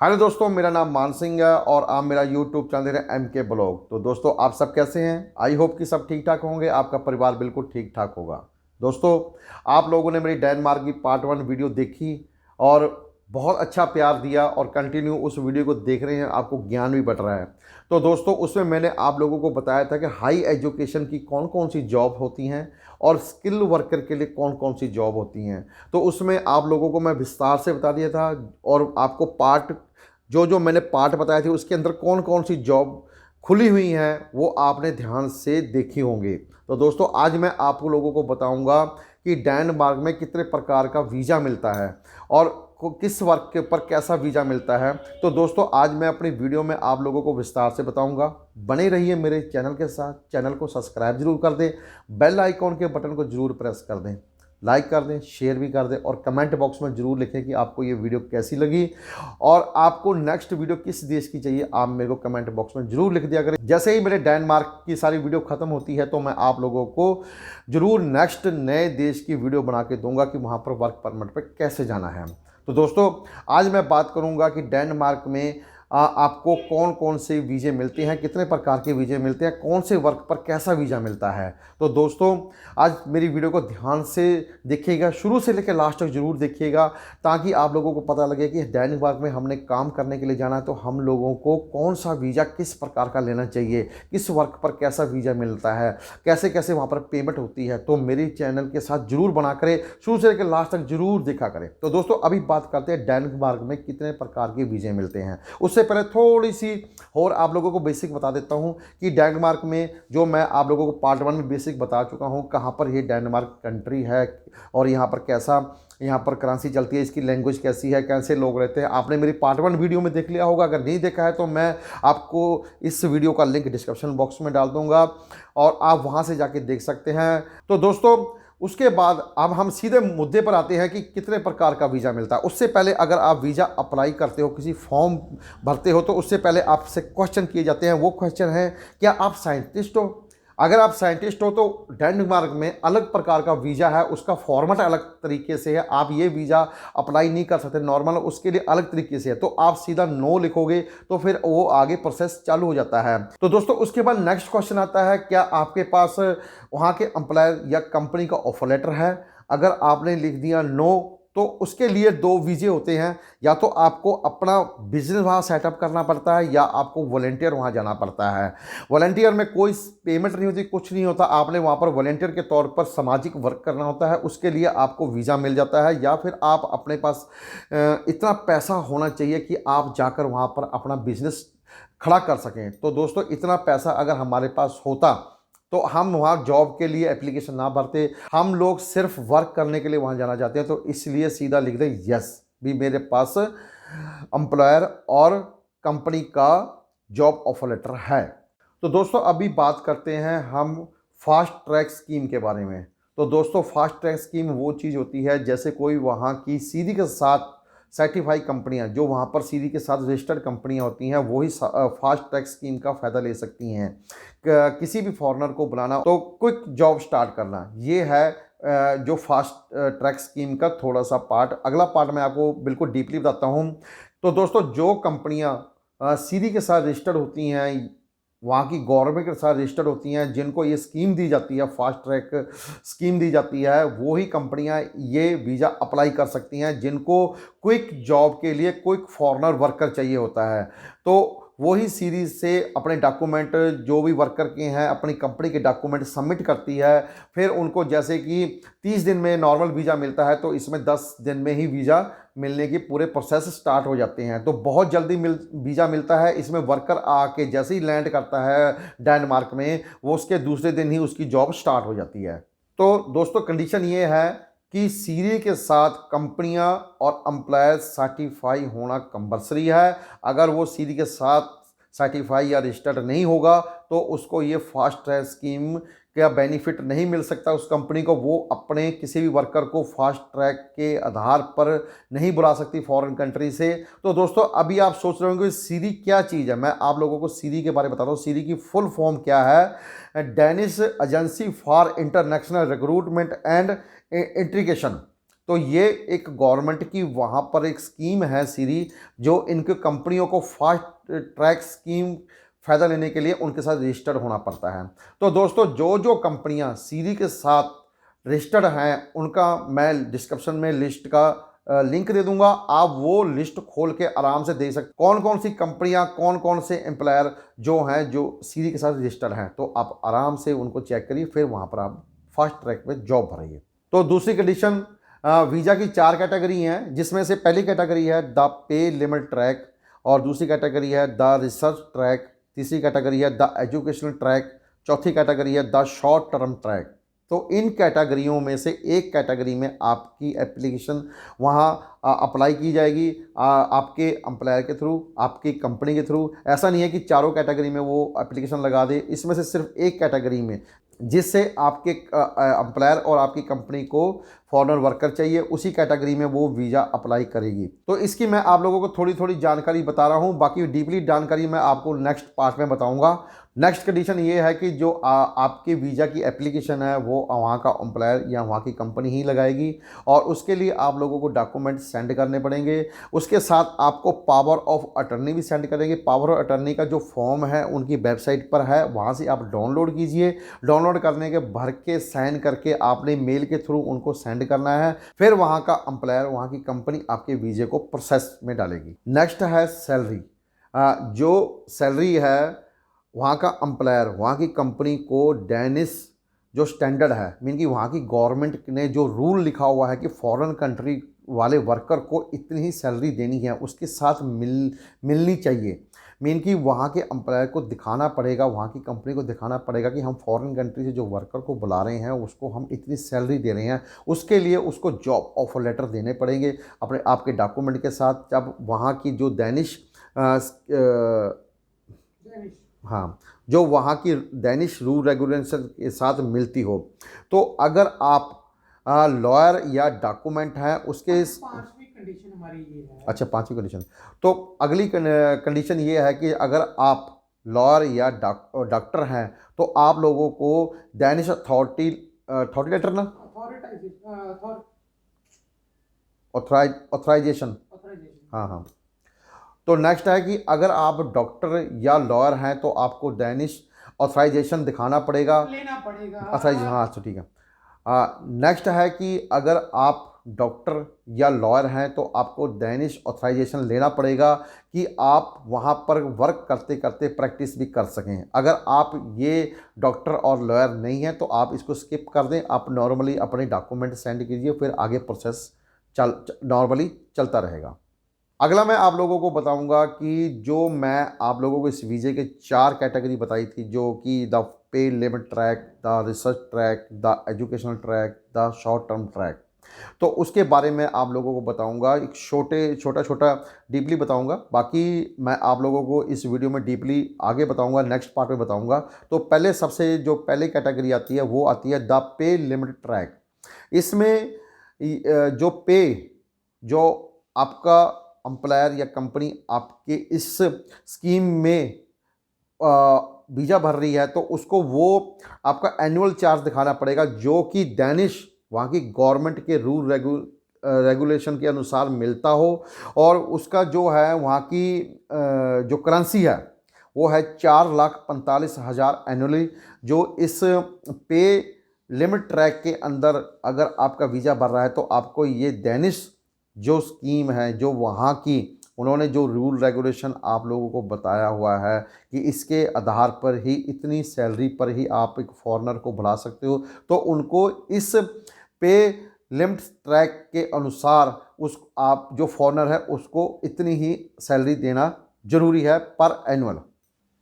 Hello दोस्तों, मेरा नाम मान सिंह है और आप मेरा यूट्यूब चैनल देख रहे हैं MK ब्लॉग। तो दोस्तों, आप सब कैसे हैं? आई होप कि सब ठीक ठाक होंगे, आपका परिवार बिल्कुल ठीक ठाक होगा। दोस्तों, आप लोगों ने मेरी डेनमार्क की पार्ट 1 वीडियो देखी और बहुत अच्छा प्यार दिया और कंटिन्यू उस वीडियो को देख रहे हैं, आपको ज्ञान भी बढ़ रहा है। तो दोस्तों, उसमें मैंने आप लोगों को बताया था कि हाई एजुकेशन की कौन कौन सी जॉब होती हैं और स्किल वर्कर के लिए कौन कौन सी जॉब होती हैं। तो उसमें आप लोगों को मैं विस्तार से बता दिया था और आपको जो जो मैंने पार्ट बताए थे उसके अंदर कौन कौन सी जॉब खुली हुई हैं वो आपने ध्यान से देखी होंगी। तो दोस्तों, आज मैं आप लोगों को बताऊंगा कि डेनमार्क में कितने प्रकार का वीज़ा मिलता है और किस वर्क के ऊपर कैसा वीज़ा मिलता है। तो दोस्तों, आज मैं अपनी वीडियो में आप लोगों को विस्तार से बताऊंगा। बने रहिए मेरे चैनल के साथ। चैनल को सब्सक्राइब जरूर कर दें, बेल आइकॉन के बटन को जरूर प्रेस कर दें, लाइक कर दें, शेयर भी कर दें और कमेंट बॉक्स में ज़रूर लिखें कि आपको ये वीडियो कैसी लगी और आपको नेक्स्ट वीडियो किस देश की चाहिए। आप मेरे को कमेंट बॉक्स में ज़रूर लिख दिया करें। जैसे ही मेरे डेनमार्क की सारी वीडियो ख़त्म होती है तो मैं आप लोगों को ज़रूर नेक्स्ट नए देश की वीडियो बना के दूंगा कि वहाँ पर वर्क परमिट पर कैसे जाना है। तो दोस्तों, आज मैं बात करूँगा कि डेनमार्क में आपको कौन कौन से वीज़े मिलते हैं, कितने प्रकार के वीज़े मिलते हैं, कौन से वर्क पर कैसा वीज़ा मिलता है। तो दोस्तों, आज मेरी वीडियो को ध्यान से देखिएगा, शुरू से लेकर लास्ट तक ज़रूर देखिएगा, ताकि आप लोगों को पता लगे कि डेनमार्क में हमने काम करने के लिए जाना है तो हम लोगों को कौन सा वीज़ा किस प्रकार का लेना चाहिए, किस वर्क पर कैसा वीज़ा मिलता है, कैसे कैसे वहाँ पर पेमेंट होती है। तो मेरे चैनल के साथ ज़रूर बना करें, शुरू से लेकर लास्ट तक ज़रूर देखा करें। तो दोस्तों, अभी बात करते हैं डेनमार्क में कितने प्रकार के वीज़े मिलते हैं। उससे पहले थोड़ी सी और आप लोगों को बेसिक बता देता हूं कि डेनमार्क में जो मैं आप लोगों को पार्ट 1 में बेसिक बता चुका हूं, कहां पर ये डेनमार्क कंट्री है और यहां पर कैसा यहाँ पर करेंसी चलती है, इसकी लैंग्वेज कैसी है, कैसे लोग रहते हैं, आपने मेरी पार्ट 1 वीडियो में देख लिया होगा। अगर नहीं देखा है तो मैं आपको इस वीडियो का लिंक डिस्क्रिप्शन बॉक्स में डाल दूंगा और आप वहाँ से जाके देख सकते हैं। तो दोस्तों, उसके बाद अब हम सीधे मुद्दे पर आते हैं कि कितने प्रकार का वीज़ा मिलता है। उससे पहले अगर आप वीज़ा अप्लाई करते हो, किसी फॉर्म भरते हो, तो उससे पहले आपसे क्वेश्चन किए जाते हैं। वो क्वेश्चन है, क्या आप साइंटिस्ट हो? अगर आप साइंटिस्ट हो तो डेनमार्क में अलग प्रकार का वीज़ा है, उसका फॉर्मेट अलग तरीके से है। आप ये वीज़ा अप्लाई नहीं कर सकते नॉर्मल, उसके लिए अलग तरीके से है। तो आप सीधा नो लिखोगे तो फिर वो आगे प्रोसेस चालू हो जाता है। तो दोस्तों, उसके बाद नेक्स्ट क्वेश्चन आता है, क्या आपके पास वहाँ के एम्प्लॉयर या कंपनी का ऑफर लेटर है? अगर आपने लिख दिया नो, तो उसके लिए दो वीज़े होते हैं। या तो आपको अपना बिजनेस वहाँ सेटअप करना पड़ता है या आपको वॉलंटियर वहाँ जाना पड़ता है। वॉलंटियर में कोई पेमेंट नहीं होती, कुछ नहीं होता। आपने वहाँ पर वॉलंटियर के तौर पर सामाजिक वर्क करना होता है, उसके लिए आपको वीज़ा मिल जाता है। या फिर आप अपने पास इतना पैसा होना चाहिए कि आप जाकर वहाँ पर अपना बिजनेस खड़ा कर सकें। तो दोस्तों, इतना पैसा अगर हमारे पास होता तो हम वहाँ जॉब के लिए एप्लीकेशन ना भरते, हम लोग सिर्फ वर्क करने के लिए वहाँ जाना चाहते हैं। तो इसलिए सीधा लिख दें यस भी मेरे पास एम्प्लॉयर और कंपनी का जॉब ऑफर लेटर है। तो दोस्तों, अभी बात करते हैं हम फास्ट ट्रैक स्कीम के बारे में। तो दोस्तों, फास्ट ट्रैक स्कीम वो चीज़ होती है जैसे कोई वहाँ की सीधी के साथ सर्टिफाइड कंपनियां, जो वहाँ पर सीधी के साथ रजिस्टर्ड कंपनियां होती हैं, वही फास्ट ट्रैक स्कीम का फ़ायदा ले सकती हैं। किसी भी फॉरेनर को बुलाना तो क्विक जॉब स्टार्ट करना, ये है जो फास्ट ट्रैक स्कीम का थोड़ा सा पार्ट। अगला पार्ट मैं आपको बिल्कुल डीपली बताता हूँ। तो दोस्तों, जो कंपनियां सीधी के साथ रजिस्टर्ड होती हैं, वहाँ की गवर्नमेंट के साथ रजिस्टर्ड होती हैं, जिनको ये स्कीम दी जाती है, फास्ट ट्रैक स्कीम दी जाती है, वो ही कंपनियां ये वीज़ा अप्लाई कर सकती हैं जिनको क्विक जॉब के लिए क्विक फॉरेनर वर्कर चाहिए होता है। तो वही सीरीज से अपने डॉक्यूमेंट, जो भी वर्कर के हैं, अपनी कंपनी के डॉक्यूमेंट सबमिट करती है। फिर उनको जैसे कि 30 दिन में नॉर्मल वीज़ा मिलता है, तो इसमें 10 दिन में ही वीज़ा मिलने की पूरे प्रोसेस स्टार्ट हो जाते हैं। तो बहुत जल्दी वीज़ा मिलता है। इसमें वर्कर आके जैसे ही लैंड करता है डेनमार्क में, वो उसके दूसरे दिन ही उसकी जॉब स्टार्ट हो जाती है। तो दोस्तों, कंडीशन ये है कि सीरी के साथ कंपनियां और एम्प्लॉयर सर्टिफाई होना कंपलसरी है। अगर वो सीरी के साथ सर्टिफाई या रजिस्टर्ड नहीं होगा तो उसको ये फास्ट ट्रैक स्कीम का बेनिफिट नहीं मिल सकता उस कंपनी को। वो अपने किसी भी वर्कर को फास्ट ट्रैक के आधार पर नहीं बुला सकती फॉरेन कंट्री से। तो दोस्तों, अभी आप सोच रहे होंगे सीरी क्या चीज़ है। मैं आप लोगों को सीरी के बारे में बताता हूँ। सीरी की फुल फॉर्म क्या है? Danish agency for international recruitment and integration. तो ये एक गवर्नमेंट की वहाँ पर एक स्कीम है सीरी, जो इनके कंपनियों को फास्ट ट्रैक स्कीम फ़ायदा लेने के लिए उनके साथ रजिस्टर्ड होना पड़ता है। तो दोस्तों जो जो कंपनियाँ सीरी के साथ रजिस्टर्ड हैं उनका मैं डिस्क्रिप्शन में लिस्ट का लिंक दे दूंगा। आप वो लिस्ट खोल के आराम से देख सकते कौन कौन सी कंपनियां, कौन कौन से एम्प्लॉयर जो हैं जो सीरी के साथ रजिस्टर्ड हैं। तो आप आराम से उनको चेक करिए, फिर वहां पर आप फास्ट ट्रैक पे जॉब भराइए। तो दूसरी कंडीशन, वीज़ा की 4 कैटेगरी हैं, जिसमें से पहली कैटेगरी है द पे लिमिट ट्रैक, और दूसरी कैटेगरी है द रिसर्च ट्रैक, तीसरी कैटेगरी है द एजुकेशनल ट्रैक, चौथी कैटेगरी है द शॉर्ट टर्म ट्रैक। तो इन कैटेगरियों में से एक कैटेगरी में आपकी एप्लीकेशन वहाँ अप्लाई की जाएगी, आपके एम्प्लॉयर के थ्रू, आपकी कंपनी के थ्रू। ऐसा नहीं है कि चारों कैटेगरी में वो एप्लीकेशन लगा दे, इसमें से सिर्फ एक कैटेगरी में जिससे आपके एम्प्लॉयर और आपकी कंपनी को फॉरेनर वर्कर चाहिए, उसी कैटेगरी में वो वीज़ा अप्लाई करेगी। तो इसकी मैं आप लोगों को थोड़ी थोड़ी जानकारी बता रहा हूँ, बाकी डीपली जानकारी मैं आपको नेक्स्ट पार्ट में बताऊँगा। नेक्स्ट कंडीशन ये है कि जो आपके वीज़ा की एप्लीकेशन है वो वहाँ का एम्प्लॉयर या वहाँ की कंपनी ही लगाएगी, और उसके लिए आप लोगों को डॉक्यूमेंट सेंड करने पड़ेंगे। उसके साथ आपको पावर ऑफ अटर्नी भी सेंड करेंगे। पावर ऑफ अटर्नी का जो फॉर्म है उनकी वेबसाइट पर है, वहाँ से आप डाउनलोड कीजिए। डाउनलोड करने के भर के साइन करके आपने मेल के थ्रू उनको सेंड करना है। फिर वहाँ का एम्प्लॉयर, वहाँ की कंपनी आपके वीज़े को प्रोसेस में डालेगी। नेक्स्ट है सैलरी। जो सैलरी है वहाँ का एम्प्लॉयर, वहाँ की कंपनी को डेनिश जो स्टैंडर्ड है, मीन कि वहाँ की गवर्नमेंट ने जो रूल लिखा हुआ है कि फॉरेन कंट्री वाले वर्कर को इतनी ही सैलरी देनी है, उसके साथ मिलनी चाहिए। मीन कि वहाँ के एम्प्लॉयर को दिखाना पड़ेगा, वहाँ की कंपनी को दिखाना पड़ेगा कि हम फॉरेन कंट्री से जो वर्कर को बुला रहे हैं उसको हम इतनी सैलरी दे रहे हैं। उसके लिए उसको जॉब ऑफर लेटर देने पड़ेंगे अपने आपके डॉक्यूमेंट के साथ। जब वहाँ की जो डेनिश हाँ, जो वहाँ की डेनिश रूल रेगुलेशन के साथ मिलती हो। तो अगर आप लॉयर या डॉक्यूमेंट है उसके पांचवी कंडीशन हमारी ये है। अच्छा, पांचवी कंडीशन। तो अगली कंडीशन ये है कि अगर आप लॉयर या डॉक्टर हैं तो आप लोगों को डेनिश अथॉरिटी लेटर ना, ऑथराइजेशन, हाँ हाँ। तो नेक्स्ट है कि अगर आप डॉक्टर या लॉयर हैं तो आपको डेनिश ऑथराइजेशन दिखाना पड़ेगा, लेना पड़ेगा। ऑथराइजेशन, हाँ अच्छा ठीक है। नेक्स्ट है कि अगर आप डॉक्टर या लॉयर हैं तो आपको डेनिश ऑथराइजेशन लेना पड़ेगा कि आप वहाँ पर वर्क करते करते प्रैक्टिस भी कर सकें। अगर आप ये डॉक्टर और लॉयर नहीं हैं तो आप इसको स्किप कर दें, आप नॉर्मली अपने डॉक्यूमेंट सेंड कीजिए, फिर आगे प्रोसेस नॉर्मली चलता रहेगा। अगला मैं आप लोगों को बताऊंगा कि जो मैं आप लोगों को इस वीज़े के 4 कैटेगरी बताई थी, जो कि the pay limit track, the research track, the educational track, the short term track. तो उसके बारे में आप लोगों को बताऊंगा, एक छोटा डीपली बताऊंगा। बाकी मैं आप लोगों को इस वीडियो में डीपली आगे बताऊंगा, नेक्स्ट पार्ट में बताऊंगा। तो पहले सबसे जो पहली कैटेगरी आती है वो आती है द पे लिमिट ट्रैक। इसमें जो पे, जो आपका एम्प्लॉयर या कंपनी आपके इस स्कीम में वीज़ा भर रही है तो उसको वो आपका एनुअल चार्ज दिखाना पड़ेगा, जो कि डेनिश वहाँ की गवर्नमेंट के रूल रेगुलेशन के अनुसार मिलता हो। और उसका जो है वहाँ की जो करेंसी है वो है 4,45,000 एनुअली। जो इस पे लिमिट ट्रैक के अंदर अगर आपका वीज़ा भर रहा है तो आपको ये डेनिश जो स्कीम है, जो वहाँ की उन्होंने जो रूल रेगुलेशन आप लोगों को बताया हुआ है कि इसके आधार पर ही, इतनी सैलरी पर ही आप एक फॉरेनर को बुला सकते हो, तो उनको इस पे लिमिट ट्रैक के अनुसार उस आप जो फॉरेनर है उसको इतनी ही सैलरी देना जरूरी है पर एनुअल।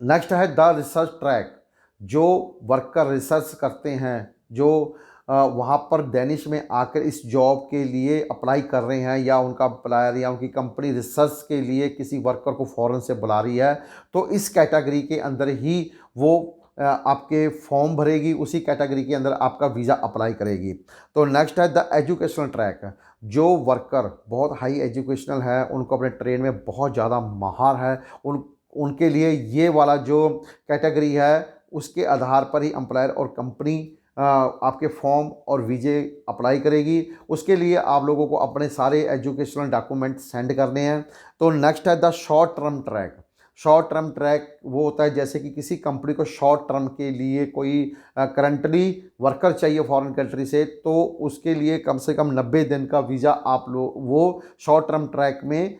नेक्स्ट है द रिसर्च ट्रैक। जो वर्कर रिसर्च करते हैं, जो वहाँ पर डेनिश में आकर इस जॉब के लिए अप्लाई कर रहे हैं, या उनका एम्प्लॉयर या उनकी कंपनी रिसर्च के लिए किसी वर्कर को फ़ॉरेन से बुला रही है, तो इस कैटेगरी के अंदर ही वो आपके फॉर्म भरेगी, उसी कैटेगरी के अंदर आपका वीज़ा अप्लाई करेगी। तो नेक्स्ट है द एजुकेशनल ट्रैक। जो वर्कर बहुत हाई एजुकेशनल है, उनको अपने ट्रेड में बहुत ज़्यादा माहिर है, उनके लिए ये वाला जो कैटेगरी है उसके आधार पर ही एम्प्लॉयर और कंपनी आपके फॉर्म और वीजे अप्लाई करेगी। उसके लिए आप लोगों को अपने सारे एजुकेशनल डॉक्यूमेंट सेंड करने हैं। तो नेक्स्ट है the short term track. Short term track वो होता है जैसे कि किसी कंपनी को शॉर्ट टर्म के लिए कोई करंटली वर्कर चाहिए फॉरेन कंट्री से, तो उसके लिए कम से कम 90 दिन का वीज़ा आप लोग वो शॉर्ट टर्म ट्रैक में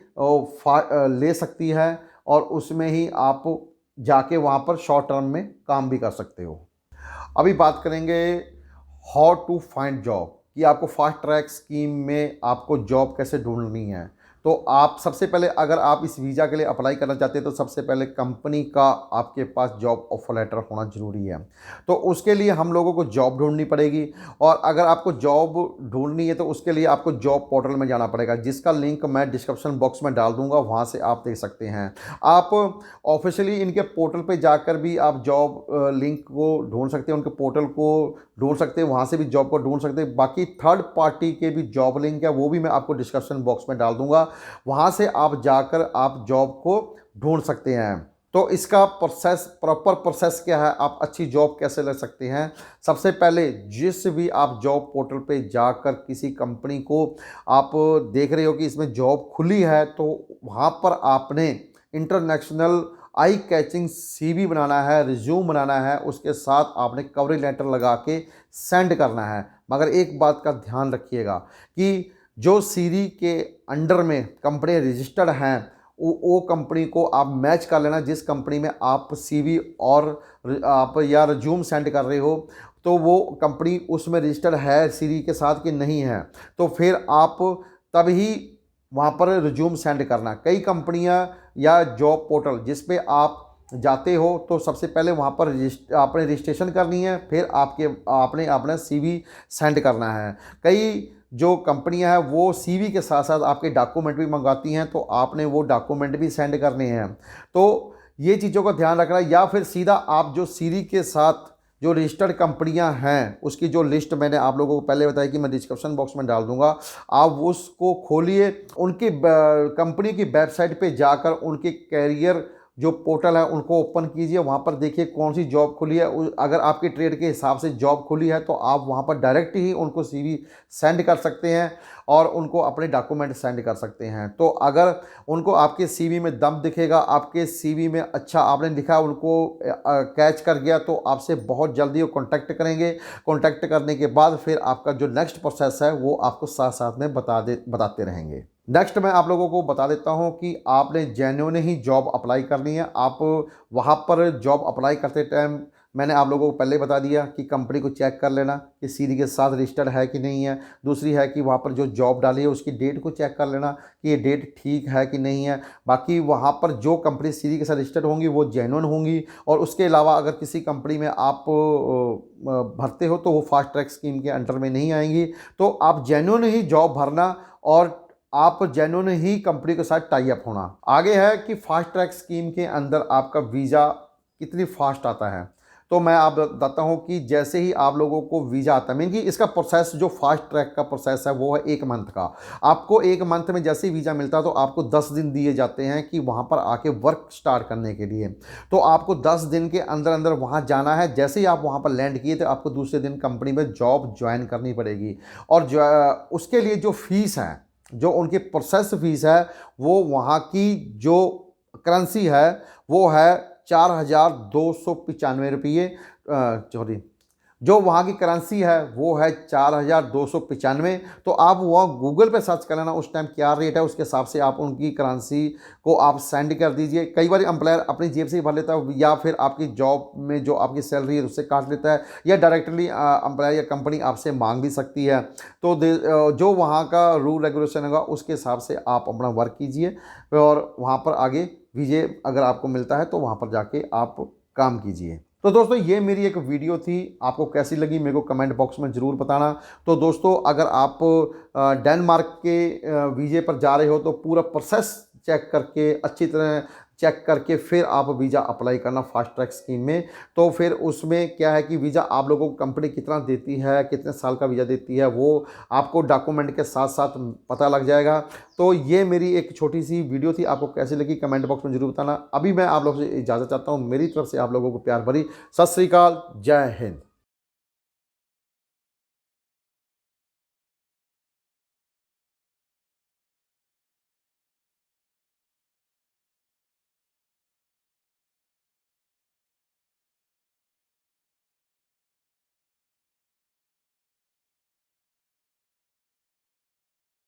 ले सकती है, और उसमें ही आप जाके वहाँ पर शॉर्ट टर्म में काम भी कर सकते हो। अभी बात करेंगे हाउ टू फाइंड जॉब, कि आपको फास्ट ट्रैक स्कीम में आपको जॉब कैसे ढूंढनी है। तो आप सबसे पहले अगर आप इस वीज़ा के लिए अप्लाई करना चाहते हैं तो सबसे पहले कंपनी का आपके पास जॉब ऑफर लेटर होना ज़रूरी है। तो उसके लिए हम लोगों को जॉब ढूंढनी पड़ेगी, और अगर आपको जॉब ढूंढनी है तो उसके लिए आपको जॉब पोर्टल में जाना पड़ेगा, जिसका लिंक मैं डिस्क्रिप्शन बॉक्स में डाल दूंगा, वहाँ से आप देख सकते हैं। आप ऑफिशियली इनके पोर्टल पे जाकर भी आप जॉब लिंक को ढूंढ सकते हैं, उनके पोर्टल को ढूंढ सकते हैं, वहाँ से भी जॉब को ढूंढ सकते हैं। बाकी थर्ड पार्टी के भी जॉब लिंक है, वो भी मैं आपको डिस्क्रिप्शन बॉक्स में डाल दूंगा, वहाँ से आप जाकर आप जॉब को ढूंढ सकते हैं। तो इसका प्रोसेस, प्रॉपर प्रोसेस क्या है, आप अच्छी जॉब कैसे ले सकते हैं। सबसे पहले जिस भी आप जॉब पोर्टल पे जाकर किसी कंपनी को आप देख रहे हो कि इसमें जॉब खुली है, तो वहाँ पर आपने इंटरनेशनल आई कैचिंग सीवी बनाना है, रिज्यूम बनाना है, उसके साथ आपने कवरिंग लेटर लगा के सेंड करना है। मगर एक बात का ध्यान रखिएगा कि जो सीरी के अंडर में कंपनी रजिस्टर्ड हैं, वो कंपनी को आप मैच कर लेना। जिस कंपनी में आप सीवी और आप या रिज्यूम सेंड कर रहे हो, तो वो कंपनी उसमें रजिस्टर्ड है सीरी के साथ कि नहीं है, तो फिर आप तभी वहाँ पर रिज्यूम सेंड करना। कई कंपनियाँ या जॉब पोर्टल जिस पे आप जाते हो, तो सबसे पहले वहाँ पर आपने रजिस्ट्रेशन करनी है, फिर आपने अपना सीवी सेंड करना है। कई जो कंपनियां हैं वो सीवी के साथ साथ आपके डॉक्यूमेंट भी मंगाती हैं, तो आपने वो डॉक्यूमेंट भी सेंड करने हैं। तो ये चीज़ों का ध्यान रखना। या फिर सीधा आप जो सीवी के साथ जो रजिस्टर्ड कंपनियां हैं उसकी जो लिस्ट मैंने आप लोगों को पहले बताया कि मैं डिस्क्रिप्शन बॉक्स में डाल दूंगा, आप उसको खोलिए, उनकी कंपनी की वेबसाइट पे जाकर उनके कैरियर जो पोर्टल है उनको ओपन कीजिए, वहाँ पर देखिए कौन सी जॉब खुली है। अगर आपके ट्रेड के हिसाब से जॉब खुली है तो आप वहाँ पर डायरेक्ट ही उनको सीवी सेंड कर सकते हैं और उनको अपने डॉक्यूमेंट सेंड कर सकते हैं। तो अगर उनको आपके सीवी में दम दिखेगा, आपके सीवी में अच्छा आपने लिखा, उनको कैच कर गया, तो आपसे बहुत जल्दी वो कॉन्टैक्ट करेंगे। कॉन्टैक्ट करने के बाद फिर आपका जो नेक्स्ट प्रोसेस है वो आपको साथ साथ में बताते रहेंगे। नेक्स्ट मैं आप लोगों को बता देता हूं कि आपने जेन्युइन ही जॉब अप्लाई करनी है। आप वहां पर जॉब अप्लाई करते टाइम मैंने आप लोगों को पहले बता दिया कि कंपनी को चेक कर लेना कि सीरी के साथ रजिस्टर्ड है कि नहीं है। दूसरी है कि वहाँ पर जो जॉब डाली है उसकी डेट को चेक कर लेना कि ये डेट ठीक है कि नहीं है। बाकी वहाँ पर जो कंपनी सीरी के साथ रजिस्टर्ड होंगी वो जेन्युइन होंगी। और उसके अलावा अगर किसी कंपनी में आप भरते हो तो वो फास्ट ट्रैक स्कीम के अंडर में नहीं आएंगी। तो आप जेन्युइन ही जॉब भरना और आप जेन्युइन ही कंपनी के साथ टाई अप होना। आगे है कि फास्ट ट्रैक स्कीम के अंदर आपका वीज़ा कितनी फास्ट आता है। तो मैं आप बताता हूँ कि जैसे ही आप लोगों को वीज़ा आता है, मीन कि इसका प्रोसेस जो फास्ट ट्रैक का प्रोसेस है वो है 1 मंथ का। आपको 1 मंथ में जैसे ही वीज़ा मिलता है तो आपको 10 दिन दिए जाते हैं कि वहाँ पर आके वर्क स्टार्ट करने के लिए। तो आपको 10 दिन के अंदर अंदर वहाँ जाना है। जैसे ही आप वहाँ पर लैंड किए तो आपको दूसरे दिन कंपनी में जॉब ज्वाइन करनी पड़ेगी। और उसके लिए जो फीस है, जो उनकी प्रोसेस फीस है, वो वहाँ की जो करेंसी है वो है 4,295 रुपये। सॉरी, जो वहाँ की करेंसी है वो है 4,295। तो आप वहाँ गूगल पे सर्च कर लेना उस टाइम क्या रेट है, उसके हिसाब से आप उनकी करेंसी को आप सेंड कर दीजिए। कई बार एम्प्लॉयर अपनी जेब से ही भर लेता है, या फिर आपकी जॉब में जो आपकी सैलरी है उससे काट लेता है, या डायरेक्टली एम्प्लॉयर या कंपनी आपसे मांग भी सकती है। तो जो वहाँ का रूल रेगुलेशन होगा उसके हिसाब से आप अपना वर्क कीजिए, और वहाँ पर आगे वीजे अगर आपको मिलता है तो वहाँ पर जाके आप काम कीजिए। तो दोस्तों ये मेरी एक वीडियो थी, आपको कैसी लगी मेरे को कमेंट बॉक्स में ज़रूर बताना। तो दोस्तों अगर आप डेनमार्क के वीज़े पर जा रहे हो तो पूरा प्रोसेस चेक करके, अच्छी तरह चेक करके फिर आप वीज़ा अप्लाई करना फास्ट ट्रैक स्कीम में। तो फिर उसमें क्या है कि वीज़ा आप लोगों को कंपनी कितना देती है, कितने साल का वीज़ा देती है, वो आपको डॉक्यूमेंट के साथ साथ पता लग जाएगा। तो ये मेरी एक छोटी सी वीडियो थी, आपको कैसी लगी कमेंट बॉक्स में ज़रूर बताना। अभी मैं आप लोगों से इजाज़त चाहता हूँ, मेरी तरफ से आप लोगों को प्यार भरी सत श्री अकाल, जय हिंद।